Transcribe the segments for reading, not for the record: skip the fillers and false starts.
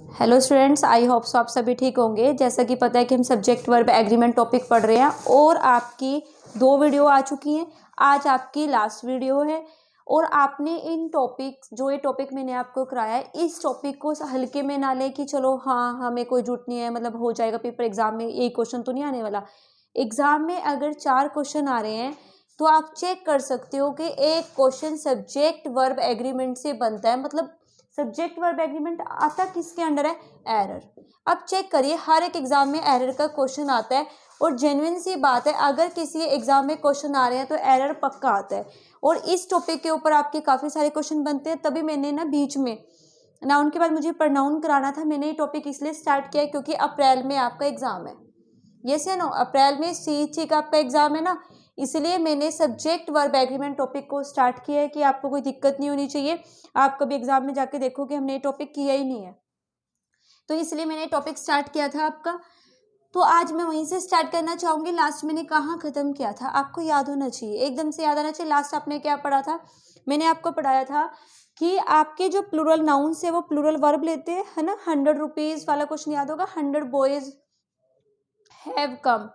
Hello students, I hope so आप सभी ठीक होंगे। जैसा कि पता है कि हम सब्जेक्ट वर्ब एग्रीमेंट टॉपिक पढ़ रहे हैं और आपकी 2 वीडियो आ चुकी हैं। आज आपकी लास्ट वीडियो है और आपने इन टॉपिक जो ये टॉपिक मैंने आपको कराया है, इस टॉपिक को हल्के में ना लें कि चलो हाँ हमें कोई झूठ नहीं है, मतलब हो जाएगा पेपर, एग्जाम में एक क्वेश्चन तो नहीं आने वाला। एग्जाम में अगर 4 क्वेश्चन आ रहे हैं तो आप चेक कर सकते हो कि एक क्वेश्चन सब्जेक्ट वर्ब एग्रीमेंट से बनता है। मतलब सब्जेक्ट वर्ब एग्रीमेंट आता किसके अंडर है? एरर। अब चेक करिए, हर एक एग्जाम में एरर का क्वेश्चन आता है और जेन्युइन सी बात है, अगर किसी एग्जाम में क्वेश्चन आ रहे हैं तो एरर पक्का आता है। और इस टॉपिक के ऊपर आपके काफ़ी सारे क्वेश्चन बनते हैं, तभी मैंने ना बीच में नाउन के बाद मुझे प्रनाउन कराना था। मैंने ये टॉपिक इसलिए स्टार्ट किया क्योंकि अप्रैल में आपका एग्जाम है। यस या नो? अप्रैल में CHC का आपका एग्जाम है ना, इसलिए मैंने सब्जेक्ट वर्ब एग्रीमेंट टॉपिक को स्टार्ट किया है कि आपको कोई दिक्कत नहीं होनी चाहिए। आप कभी एग्जाम में जाके देखो कि हमने ये टॉपिक किया ही नहीं है, तो इसलिए मैंने टॉपिक स्टार्ट किया था आपका। तो आज मैं वहीं से स्टार्ट करना चाहूँगी। लास्ट मैंने कहाँ ख़त्म किया था आपको याद होना चाहिए, एकदम से याद आना चाहिए। लास्ट आपने क्या पढ़ा था? मैंने आपको पढ़ाया था कि आपके जो प्लूरल नाउन्स है वो प्लूरल वर्ब लेते हैं, है ना। 100 रुपीज़ वाला क्वेश्चन याद होगा, 100 बॉयज़ हैव कम।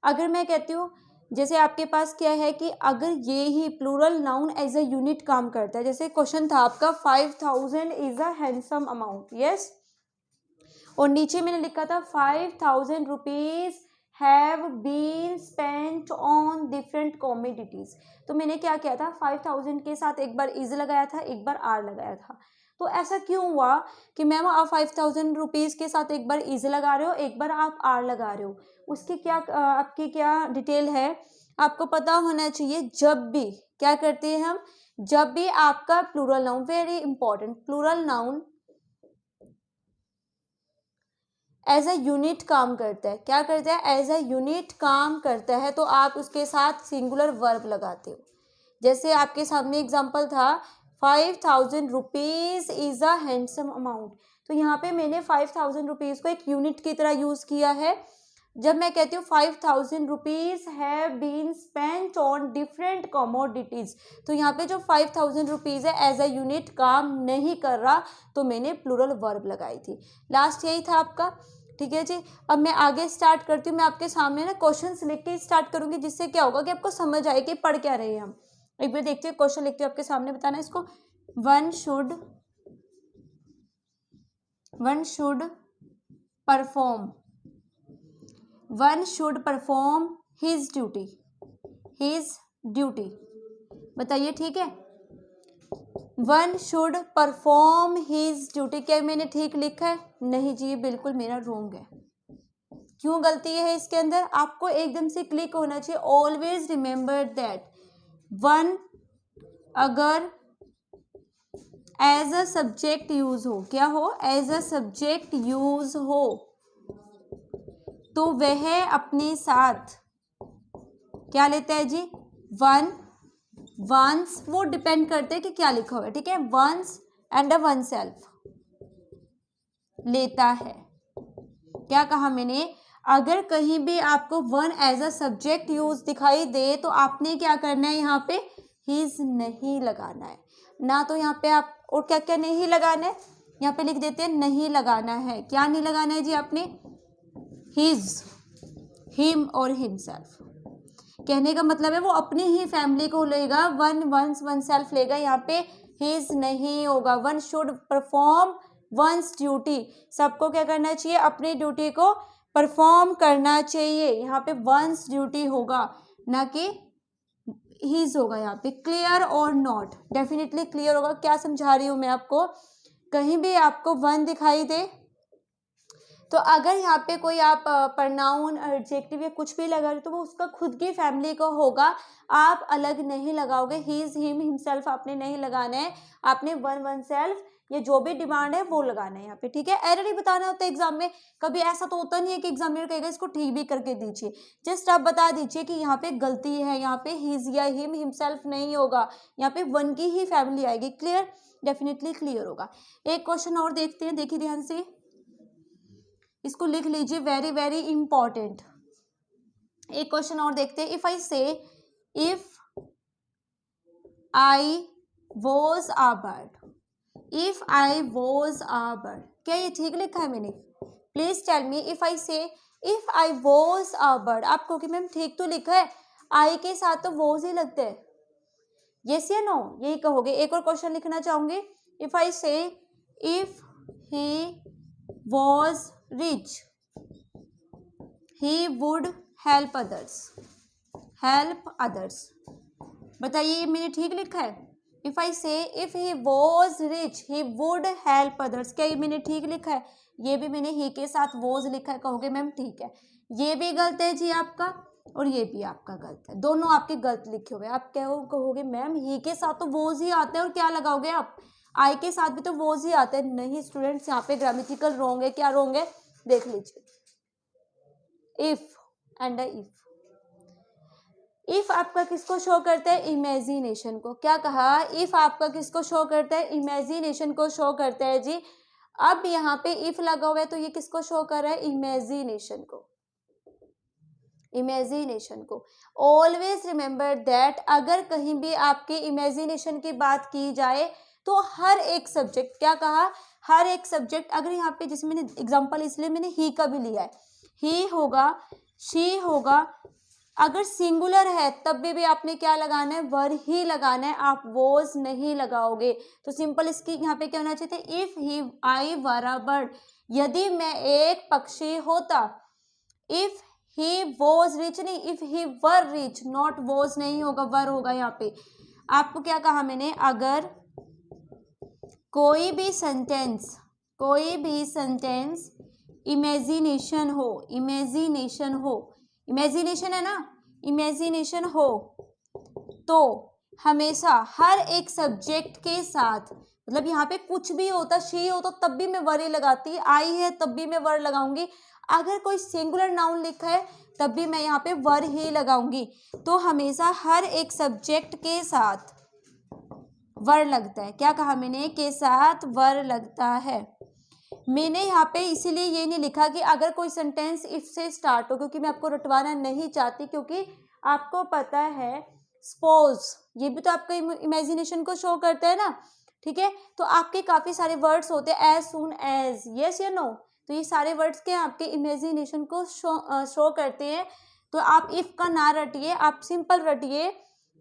अगर मैं कहती हूँ, जैसे आपके पास क्या है कि अगर ये ही plural noun as a unit काम करता है, जैसे क्वेश्चन था आपका 5000 is a handsome amount, yes, और नीचे मैंने लिखा था 5000 rupees have been spent on different commodities. तो मैंने क्या किया था, 5000 के साथ एक बार इज लगाया था, एक बार आर लगाया था। तो ऐसा क्यों हुआ कि मैम आप 5000 रुपीज़ के साथ एक बार इज लगा रहे हो, एक बार आप आर लगा रहे हो? उसकी क्या आपकी क्या डिटेल है आपको पता होना चाहिए। जब भी क्या करते हैं हम, जब भी आपका plural noun, very important, plural noun as a unit काम करता है, क्या करता है? एज अ यूनिट काम करता है, तो आप उसके साथ सिंगुलर वर्ब लगाते हो। जैसे आपके सामने एग्जांपल था 5000 rupees is a handsome amount, तो यहाँ पे मैंने 5000 रुपीज़ को एक यूनिट की तरह यूज़ किया है। जब मैं कहती हूँ 5000 rupees have been spent on different commodities, तो यहाँ पे जो 5000 रुपीज़ है एज अ यूनिट काम नहीं कर रहा, तो मैंने प्लूरल वर्ब लगाई थी। लास्ट यही था आपका, ठीक है जी। अब मैं आगे स्टार्ट करती हूँ। मैं आपके सामने ना क्वेश्चंस लिख के स्टार्ट करूँगी, जिससे क्या होगा कि आपको समझ आए कि पढ़ क्या रहे हैं हम। एक बार देखते हैं, क्वेश्चन लिखते हो आपके सामने, बताना इसको। One should perform his duty. बताइए, ठीक है? One should perform his duty, क्या मैंने ठीक लिखा है? नहीं जी, ये बिल्कुल मेरा रॉन्ग है। क्यों गलती है इसके अंदर? आपको एकदम से क्लिक होना चाहिए। ऑलवेज रिमेंबर दैट वन अगर एज अ सब्जेक्ट यूज हो, क्या हो? एज अ सब्जेक्ट यूज हो, तो वह अपने साथ क्या लेता है जी? वंस, वो डिपेंड करते हैं कि क्या लिखा हुआ है, ठीक है। One's and a oneself लेता है। क्या कहा मैंने? अगर कहीं भी आपको one as a subject use दिखाई दे तो आपने क्या करना है, यहाँ पे हिज नहीं लगाना है ना। तो यहाँ पे आप और क्या क्या नहीं लगाना है, यहाँ पे लिख देते हैं नहीं लगाना है। क्या नहीं लगाना है जी आपने? हिज, हिम और हिमसेल्फ। कहने का मतलब है वो अपनी ही फैमिली को लेगा, वन सेल्फ लेगा, यहाँ पे हिज नहीं होगा। One should perform once duty, सबको क्या करना चाहिए? अपनी ड्यूटी को परफॉर्म करना चाहिए। यहाँ पे वंस ड्यूटी होगा, ना कि हिज होगा। यहाँ पे क्लियर और नॉट, डेफिनेटली क्लियर होगा। क्या समझा रही हूँ मैं आपको? कहीं भी आपको वन दिखाई दे तो अगर यहाँ पे कोई आप प्रनाउन, एडजेक्टिव या कुछ भी लगा रहे तो वो उसका खुद की फैमिली का होगा, आप अलग नहीं लगाओगे। हिज, हिम, हिमसेल्फ आपने नहीं लगाना है, आपने वन सेल्फ, ये जो भी डिमांड है वो लगाना है यहाँ पे, ठीक है। एरर ही बताना होता है एग्जाम में। कभी ऐसा तो होता नहीं है कि एग्जामिनर कहेगा इसको ठीक भी करके दीजिए। जस्ट आप बता दीजिए कि यहाँ पे गलती है, यहाँ पे हिज या हिम, हिमसेल्फ नहीं होगा, यहाँ पे वन की ही फैमिली आएगी। क्लियर? डेफिनेटली क्लियर होगा। एक क्वेश्चन और देखते हैं, देखिए ध्यान से, इसको लिख लीजिए, वेरी वेरी इंपॉर्टेंट। एक क्वेश्चन और देखते हैं। If I say, if I was a bird, if I was a bird, क्या ये ठीक लिखा है मैंने? Please tell me if I say if I was a bird, आप कहोगे मैम ठीक तो लिखा है, आई के साथ तो वॉज ही लगता है, यस या नो, यही कहोगे। एक और क्वेश्चन लिखना चाहूंगी, if I say if he was rich he would help others, help others, बताइए ये मैंने ठीक लिखा है? If I say if he was rich he would help others, क्या ये मैंने ठीक लिखा है? ये भी मैंने ही के साथ वॉज लिखा है, कहोगे मैम ठीक है। ये भी गलत है जी आपका, और ये भी आपका गलत है, दोनों आपके गलत लिखे हुए। आप कहोगे मैम ही के साथ तो वॉज ही आता है, और क्या लगाओगे आप? आई के साथ भी तो वॉज ही आता है। नहीं स्टूडेंट्स, यहाँ पे ग्रामेटिकल रॉन्ग है। क्या रॉन्ग है देख लीजिए, इफ एंड इफ। इफ आपका किसको शो करता है? इमेजिनेशन को। क्या कहा? इफ आपका किसको शो करता है? इमेजिनेशन को शो करता है जी। अब यहाँ पे इफ लगा हुआ है तो ये किसको शो कर रहा है? इमेजिनेशन को, इमेजिनेशन को। ऑलवेज रिमेंबर दैट अगर कहीं भी आपके इमेजिनेशन की बात की जाए तो हर एक सब्जेक्ट, क्या कहा? हर एक सब्जेक्ट, अगर यहाँ पे जैसे मैंने एग्जांपल इसलिए मैंने ही का भी लिया है, ही होगा, शी होगा, अगर सिंगुलर है तब भी आपने क्या लगाना है? वर ही लगाना है, आप वॉज नहीं लगाओगे। तो सिंपल इसकी यहाँ पे क्या होना चाहिए? If he I were a bird, यदि मैं एक पक्षी होता। इफ ही वॉज रिच नहीं, if he were rich, not was नहीं होगा, वर होगा यहाँ पे। आपको क्या कहा मैंने? अगर कोई भी सेंटेंस इमेजिनेशन हो, इमेजिनेशन हो, इमेजिनेशन है ना, इमेजिनेशन हो, तो हमेशा हर एक सब्जेक्ट के साथ, मतलब यहाँ पे कुछ भी होता, शी हो तो तब भी मैं वर ही लगाती, आई है तब भी मैं वर लगाऊंगी, अगर कोई सिंगुलर नाउन लिखा है तब भी मैं यहाँ पे वर ही लगाऊंगी। तो हमेशा हर एक सब्जेक्ट के साथ वर लगता है। क्या कहा मैंने? के साथ वर लगता है। मैंने यहाँ पे इसीलिए ये नहीं लिखा कि अगर कोई सेंटेंस इफ से स्टार्ट हो, क्योंकि मैं आपको रटवाना नहीं चाहती, क्योंकि आपको पता है सपोज ये भी तो आपका इमेजिनेशन को शो करता है ना, ठीक है। तो आपके काफी सारे वर्ड्स होते हैं, एज सून एज, यस या नो, तो ये सारे वर्ड्स के आपके इमेजिनेशन को शो करते हैं। तो आप इफ का ना रटिए, आप सिंपल रटिए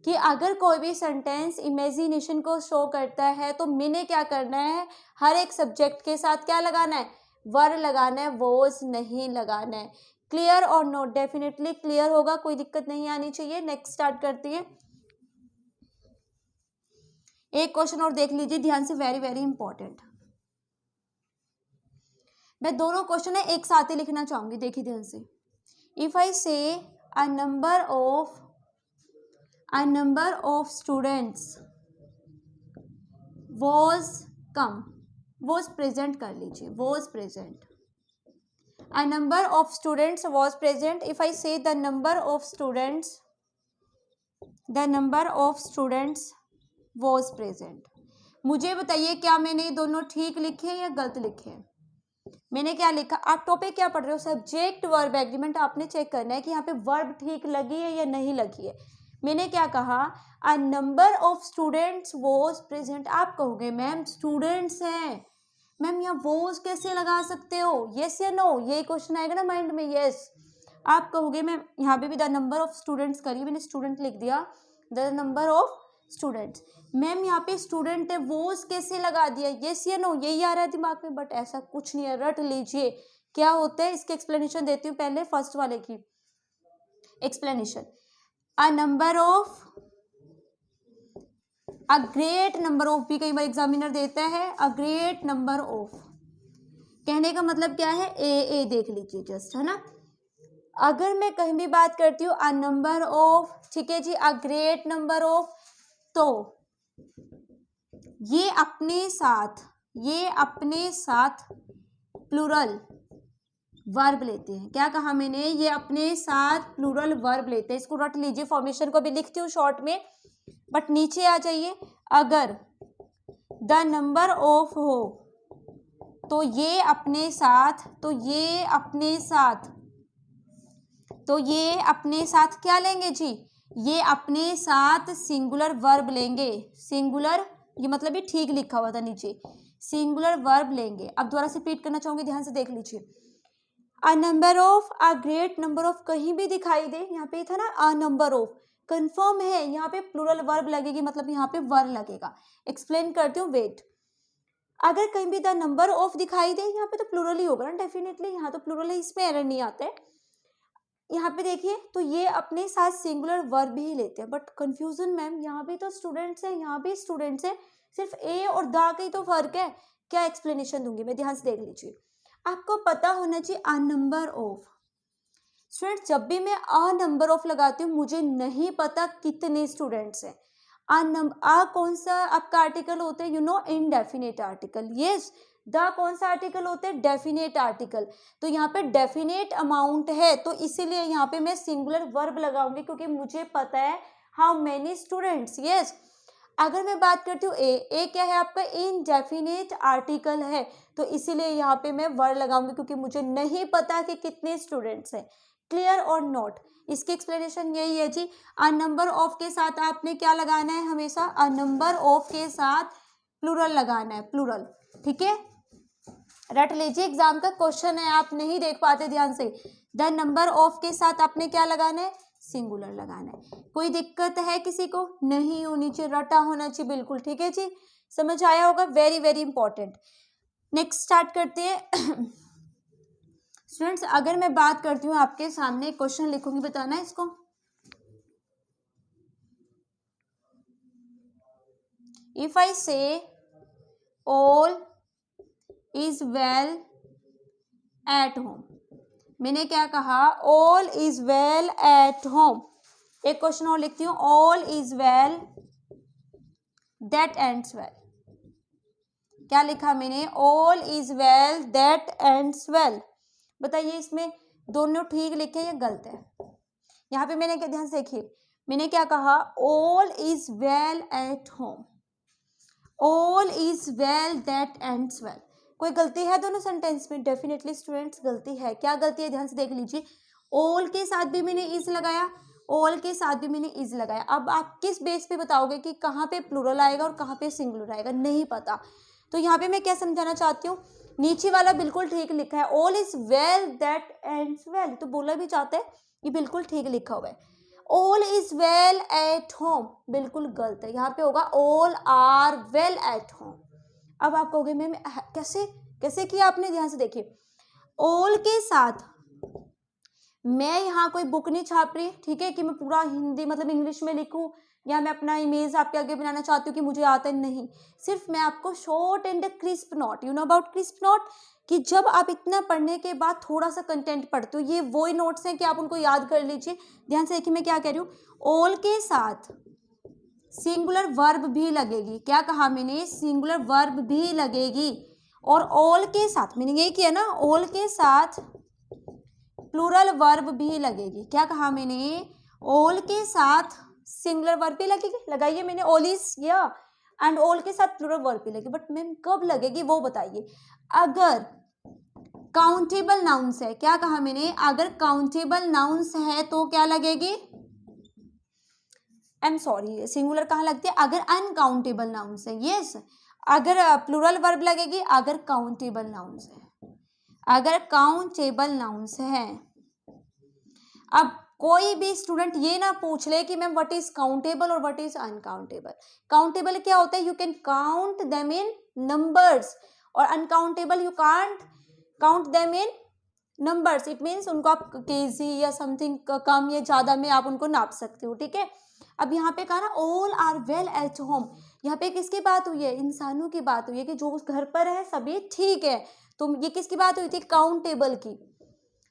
कि अगर कोई भी सेंटेंस इमेजिनेशन को शो करता है तो मैंने क्या करना है? हर एक सब्जेक्ट के साथ क्या लगाना है? वर लगाना है, वॉज नहीं लगाना है। क्लियर और नोट? डेफिनेटली क्लियर होगा, कोई दिक्कत नहीं आनी चाहिए। नेक्स्ट स्टार्ट करती है। एक क्वेश्चन और देख लीजिए ध्यान से, वेरी वेरी इंपॉर्टेंट। मैं दोनों क्वेश्चन है एक साथ ही लिखना चाहूंगी, देखिए ध्यान से। इफ आई से अ number of students was present कर लीजिए, was present, a number of students was present। if I say the number of students was present, मुझे बताइए क्या मैंने दोनों ठीक लिखे हैं या गलत लिखे हैं? मैंने क्या लिखा? आप टॉपिक क्या पढ़ रहे हो? सब्जेक्ट वर्ब एग्रीमेंट आपने चेक करना है कि यहाँ पे वर्ब ठीक लगी है या नहीं लगी है। मैंने क्या कहा? A number of students was present. आप कहोगे मैम स्टूडेंट्स हैं, मैम यहाँ वॉज कैसे लगा सकते हो? यस या नो, यही क्वेश्चन आएगा ना माइंड में, यस। आप कहोगे मैम यहाँ पे भी द नंबर ऑफ स्टूडेंट्स करिए, मैंने स्टूडेंट लिख दिया, the number of students. Ma'am यहाँ पे स्टूडेंट है, वॉज कैसे लगा दिया? यस या नो, यही आ रहा है दिमाग में, बट ऐसा कुछ नहीं है, रट लीजिए क्या होता है। इसकी एक्सप्लेनेशन देती हूँ, पहले फर्स्ट वाले की explanation. A number of, a great number of भी कई बार एग्जामिनर देता है, अ ग्रेट नंबर ऑफ, कहने का मतलब क्या है? ए देख लीजिए जस्ट, है ना। अगर मैं कहीं भी बात करती हूँ अ नंबर ऑफ, ठीक है जी, अ ग्रेट नंबर ऑफ, तो ये अपने साथ प्लूरल वर्ब लेते हैं। क्या कहा मैंने? ये अपने साथ प्लूरल वर्ब लेते हैं। इसको रट लीजिए, फॉर्मेशन को भी लिखती हूँ शॉर्ट में, बट नीचे आ जाइए। अगर द नंबर ऑफ हो तो ये अपने साथ क्या लेंगे जी? ये अपने साथ सिंगुलर वर्ब लेंगे। सिंगुलर, ये मतलब ये ठीक लिखा हुआ था नीचे, सिंगुलर वर्ब लेंगे। अब दोबारा से रिपीट करना चाहूंगी, ध्यान से देख लीजिए। A number of, a great number of, कहीं भी दिखाई दे, यहाँ पे था ना अ नंबर ऑफ, कंफर्म है, यहाँ पे प्लूरल वर्ब लगेगी, मतलब यहाँ पे वर लगेगा। एक्सप्लेन करती हूँ, वेट। अगर कहीं भी द नंबर ऑफ दिखाई दे, यहाँ पे तो प्लूरल ही होगा ना डेफिनेटली, यहाँ तो प्लूरल है, इसमें एरर नहीं आता है। यहाँ पे देखिए तो ये अपने साथ सिंगुलर वर्ब ही लेते हैं, बट कंफ्यूजन मैम, यहाँ भी तो स्टूडेंट्स हैं, यहाँ भी स्टूडेंट्स हैं, सिर्फ ए और द का ही तो फर्क है। क्या एक्सप्लेनेशन दूंगी मैं, ध्यान से देख लीजिए। आपको पता होना चाहिए अ नंबर ऑफ। स्टूडेंट्स जब भी मैं अ नंबर ऑफ लगाती हूँ, मुझे नहीं पता कितने स्टूडेंट्स हैं। अ कौन सा आपका आर्टिकल होता है, you know, indefinite article. Yes, the कौन सा आर्टिकल होता है, डेफिनेट आर्टिकल। तो यहाँ पे डेफिनेट अमाउंट है, तो इसीलिए यहाँ पे मैं सिंगुलर वर्ब लगाऊंगी, क्योंकि मुझे पता है हाउ मेनी स्टूडेंट्स। यस, अगर मैं बात करती हूँ ए क्या है आपका, इनडेफिनेट आर्टिकल है, तो इसीलिए यहाँ पे मैं वर्ड लगाऊंगी, क्योंकि मुझे नहीं पता कि कितने स्टूडेंट्स हैं। क्लियर और नोट, इसकी एक्सप्लेनेशन यही है जी। अ नंबर ऑफ के साथ आपने क्या लगाना है, हमेशा अ नंबर ऑफ के साथ प्लूरल लगाना है, प्लूरल। ठीक है, रट लीजिए, एग्जाम का क्वेश्चन है, आप नहीं देख पाते ध्यान से। द नंबर ऑफ के साथ आपने क्या लगाना है, सिंगुलर लगाना है। कोई दिक्कत है किसी को, नहीं होनी चाहिए, रटा होना चाहिए बिल्कुल। ठीक है जी, समझ आया होगा, very very important. Next start करते हैं। स्टूडेंट्स अगर मैं बात करती हूँ, आपके सामने क्वेश्चन लिखूंगी, बताना है इसको। इफ आई से all is well at home, मैंने क्या कहा, all is well at home. एक क्वेश्चन और लिखती हूँ, all is well that ends well. क्या लिखा मैंने, all is well that ends well. बताइए इसमें दोनों ठीक लिखे या गलत है। यहाँ पे मैंने क्या, ध्यान से देखिए, मैंने क्या कहा, all is well at home, all is well that ends well. कोई गलती है दोनों सेंटेंस में, डेफिनेटली स्टूडेंट्स गलती है। क्या गलती है, ध्यान से देख लीजिए। ऑल के साथ भी मैंने इज लगाया, ऑल के साथ भी मैंने इज लगाया। अब आप किस बेस पे बताओगे कि कहाँ पे प्लूरल आएगा और कहाँ पे सिंगुलर आएगा, नहीं पता। तो यहाँ पे मैं क्या समझाना चाहती हूँ, नीचे वाला बिल्कुल ठीक लिखा है, all is well that ends well, तो बोला भी चाहता है, ये बिल्कुल ठीक लिखा हुआ है। All is well at home बिल्कुल गलत है, यहाँ पे होगा all are well at home. अब आप कहोगे मैम कैसे कैसे किया आपने, ध्यान से देखिए। ऑल के साथ मैं यहाँ कोई बुक नहीं छाप रही, ठीक है, कि मैं पूरा हिंदी मतलब इंग्लिश में लिखूं, या मैं अपना इमेज आपके आगे बनाना चाहती हूँ कि मुझे आता है, नहीं। सिर्फ मैं आपको short and crisp note, you know about crisp note, कि जब आप इतना पढ़ने के बाद थोड़ा सा कंटेंट पढ़ते हो, ये वही नोट्स हैं कि आप उनको याद कर लीजिए। ध्यान से देखिए मैं क्या कह रही हूँ, ऑल के साथ सिंगुलर वर्ब भी लगेगी। क्या कहा मैंने, सिंगुलर वर्ब भी लगेगी। और ऑल के साथ मैंने यही किया ना, ऑल के साथ प्लूरल वर्ब भी लगेगी। क्या कहा मैंने, ऑल के साथ सिंगुलर वर्ब भी लगेगी। लगाइए मैंने, ऑल इज या एंड ऑल के साथ प्लूरल वर्ब भी लगेगी, बट मैम कब लगेगी वो बताइए। अगर काउंटेबल नाउन्स है, क्या कहा मैंने, अगर काउंटेबल नाउन्स है तो क्या लगेगी, आई एम सॉरी सिंगुलर कहाँ लगती है, अगर अनकाउंटेबल नाउन्स है। यस, अगर प्लूरल वर्ब लगेगी अगर काउंटेबल नाउन्स है, अगर काउंटेबल नाउन्स है। अब कोई भी स्टूडेंट ये ना पूछ ले कि मैम व्हाट इज काउंटेबल और व्हाट इज अनकाउंटेबल। काउंटेबल क्या होता है, you can count them in numbers, और uncountable you can't count them in numbers. It means उनको आप केजी या समथिंग कम या ज्यादा में आप उनको नाप सकते हो। ठीक है, अब यहाँ पे कहा ना all are well at home, यहाँ पे किसकी बात हुई है, इंसानों की बात हुई है कि जो उस घर पर है सभी ठीक है। तो ये किसकी बात हुई थी, काउंटेबल की,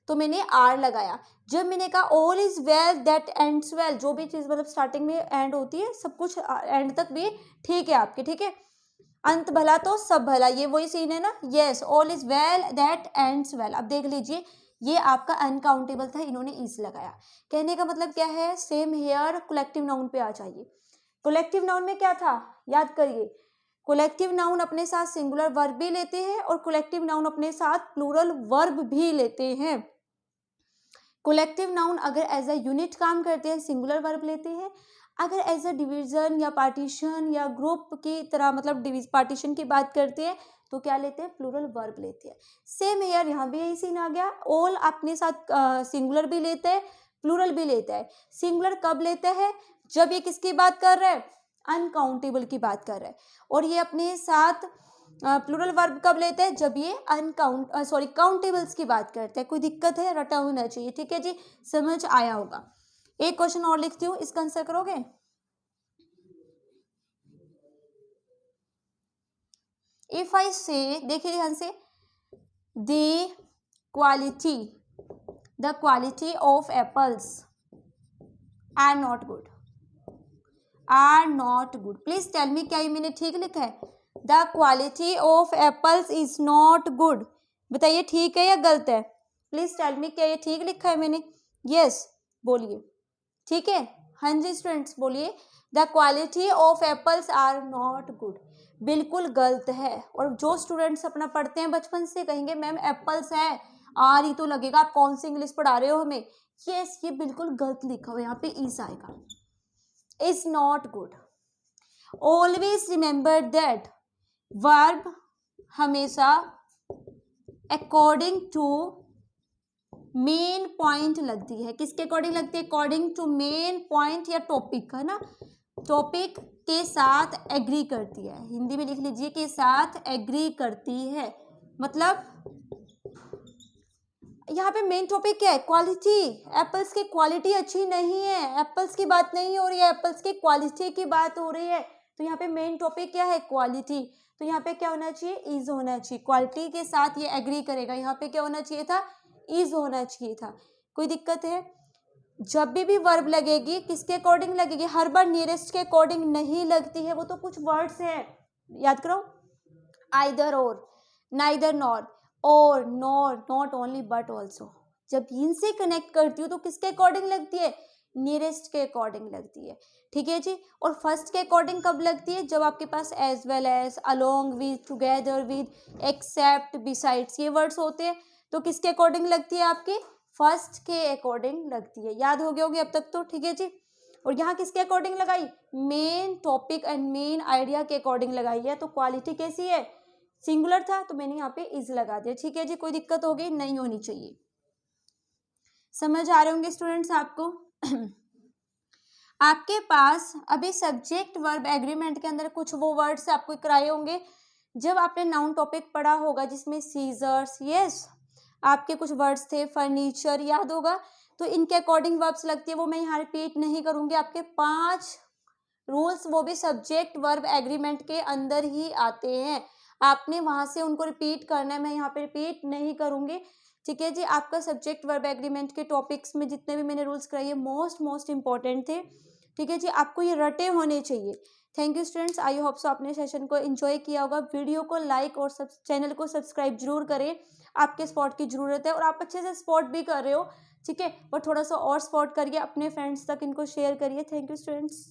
तो मैंने आर लगाया। जब मैंने कहा all is well that ends well, जो भी चीज मतलब स्टार्टिंग में एंड होती है सब कुछ एंड तक भी ठीक है आपके, ठीक है, अंत भला तो सब भला, ये वही सीन है ना। Yes, all is well that ends well. अब देख लीजिए ये आपका अनकाउंटेबल था, इन्होंने इज लगाया। कहने का मतलब क्या है, सेम हेयर कलेक्टिव नाउन पे आ जाइए। कलेक्टिव नाउन में क्या था, याद करिए, कलेक्टिव नाउन अपने साथ सिंगुलर वर्ब भी लेते हैं और कलेक्टिव नाउन अपने साथ प्लूरल वर्ब भी लेते हैं। कलेक्टिव नाउन अगर एज अ यूनिट काम करते हैं सिंगुलर वर्ब लेते हैं, अगर एज अ डिवीजन या पार्टीशन या ग्रुप की तरह मतलब पार्टीशन की बात करते हैं तो क्या लेते हैं, प्लूरल वर्ब लेते हैं। सेम हेयर, यहाँ भी यही सीन आ गया, ऑल अपने साथ सिंगुलर भी लेते हैं, प्लूरल भी लेता है। सिंगुलर कब लेते हैं, जब ये किसकी बात कर रहा है, अनकाउंटेबल की बात कर रहा है। और ये अपने साथ प्लूरल वर्ब कब लेते हैं, जब ये काउंटेबल्स की बात करते हैं। कोई दिक्कत है, रटा होना चाहिए, ठीक है जी, समझ आया होगा। एक क्वेश्चन और लिखती हूँ, इसका आंसर करोगे। इफ आई से, देखिए ध्यान से, the quality of apples are not good, please tell me, क्या ये मैंने ठीक लिखा है, the quality of apples is not good, बताइए ठीक है या गलत है, प्लीज टेल मी, क्या ये ठीक लिखा है मैंने, यस बोलिए, ठीक है, हाँ जी स्टूडेंट्स बोलिए, the quality of apples are not good, बिल्कुल गलत है। और जो स्टूडेंट्स अपना पढ़ते हैं बचपन से कहेंगे मैम एप्पल्स है, आर ही तो लगेगा, आप कौन सी इंग्लिश पढ़ा रहे हो हमें, यस ये बिल्कुल गलत लिखा हुआ, यहाँ पे इज आएगा, is not good. Always remember that verb हमेशा अकॉर्डिंग टू मेन पॉइंट लगती है, किसके अकॉर्डिंग लगती है, अकॉर्डिंग टू मेन पॉइंट या टॉपिक, है ना, टॉपिक के साथ एग्री करती है, हिंदी में लिख लीजिए, के साथ एग्री करती है। मतलब यहाँ पे मेन टॉपिक क्या है, क्वालिटी, एप्पल्स की क्वालिटी अच्छी नहीं है, एप्पल्स की बात नहीं हो रही है, एप्पल्स की क्वालिटी की बात हो रही है, तो यहाँ पे मेन टॉपिक क्या है, क्वालिटी, तो यहाँ पे क्या होना चाहिए, इज होना चाहिए, क्वालिटी के साथ ये एग्री करेगा, यहाँ पे क्या होना चाहिए था, इज होना चाहिए था। कोई दिक्कत है, जब भी वर्ब लगेगी किसके अकॉर्डिंग लगेगी, हर बार नियरेस्ट के अकॉर्डिंग नहीं लगती है, वो तो कुछ वर्ड्स हैं, याद करो, आइदर और, नाइदर नॉर, और nor, not only but also, जब इनसे कनेक्ट करती हूँ तो किसके अकॉर्डिंग लगती है, नियरेस्ट के अकॉर्डिंग लगती है, ठीक है जी। और फर्स्ट के अकॉर्डिंग कब लगती है, जब आपके पास as well as, along with, together with, except, besides ये वर्ड्स होते हैं, तो किसके अकॉर्डिंग लगती है, आपकी फर्स्ट के अकॉर्डिंग लगती है, याद हो गया होगी अब तक तो, ठीक है जी। और यहाँ किसके अकॉर्डिंग लगाई, main topic and main idea के अकॉर्डिंग लगाई है, तो क्वालिटी कैसी है, सिंगुलर था तो मैंने यहाँ पे इज लगा दिया, ठीक है जी, कोई दिक्कत होगी नहीं होनी चाहिए, समझ आ रहे होंगे स्टूडेंट्स आपको। आपके पास अभी सब्जेक्ट वर्ब एग्रीमेंट के अंदर कुछ वो वर्ड्स आपको कराए होंगे, जब आपने नाउन टॉपिक पढ़ा होगा जिसमें सीजर्स, यस आपके कुछ वर्ड्स थे, फर्नीचर याद होगा, तो इनके अकॉर्डिंग वर्ब्स लगती है, वो मैं यहाँ रिपीट नहीं करूंगी, आपके 5 रूल्स वो भी सब्जेक्ट वर्ब एग्रीमेंट के अंदर ही आते हैं, आपने वहां से उनको रिपीट करना है, मैं यहाँ पे रिपीट नहीं करूंगी, ठीक है जी। आपका सब्जेक्ट वर्ब एग्रीमेंट के टॉपिक्स में जितने भी मैंने रूल्स कराए मोस्ट इंपॉर्टेंट थे, ठीक है जी, आपको ये रटे होने चाहिए। Thank you students, I hope so आपने सेशन को एंजॉय किया होगा, वीडियो को लाइक और चैनल को सब्सक्राइब जरूर करें, आपके स्पॉट की जरूरत है, और आप अच्छे से स्पॉट भी कर रहे हो, ठीक है, और थोड़ा सा और स्पॉट करिए, अपने फ्रेंड्स तक इनको शेयर करिए। Thank you students.